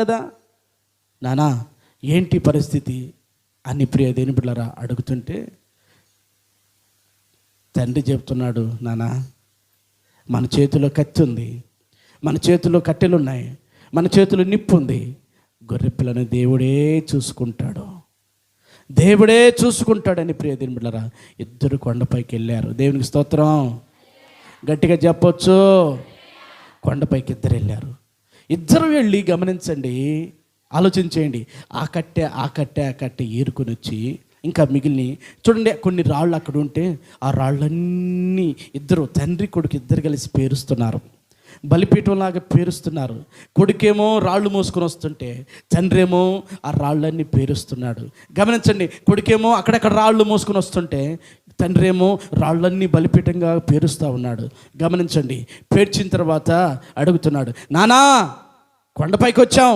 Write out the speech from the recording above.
కదా. నానా ఏంటి పరిస్థితి అని ప్రియ దేని బిడ్డలారా అడుగుతుంటే తండ్రి చెప్తున్నాడు, నానా మన చేతిలో కత్తి ఉంది, మన చేతిలో కట్టెలు ఉన్నాయి, మన చేతిలో నిప్పు ఉంది. గొర్రె పిల్లని దేవుడే చూసుకుంటాడు, దేవుడే చూసుకుంటాడని ప్రియ దేని బిడ్డలారా ఇద్దరు కొండపైకి వెళ్ళారు. దేవునికి స్తోత్రం. గట్టిగా చెప్పొచ్చు. కొండపైకి ఇద్దరు వెళ్ళారు. ఇద్దరు వెళ్ళి గమనించండి, ఆలోచించేయండి. ఆ కట్టె ఏరుకొని వచ్చి ఇంకా మిగిలిన చూడండి, కొన్ని రాళ్ళు అక్కడ ఉంటే ఆ రాళ్ళన్నీ ఇద్దరు తండ్రి కొడుకు ఇద్దరు కలిసి పేరుస్తున్నారు, బలిపీఠంలాగా పేరుస్తున్నారు. కొడుకేమో రాళ్ళు మోసుకొని వస్తుంటే తండ్రి ఏమో ఆ రాళ్ళన్నీ పేరుస్తున్నాడు. గమనించండి, కొడుకేమో అక్కడక్కడ రాళ్ళు మోసుకొని వస్తుంటే తండ్రి ఏమో రాళ్ళన్నీ బలిపీఠంగా పేరుస్తూ ఉన్నాడు. గమనించండి, పేర్చిన తర్వాత అడుగుతున్నాడు, నానా కొండపైకి వచ్చాం,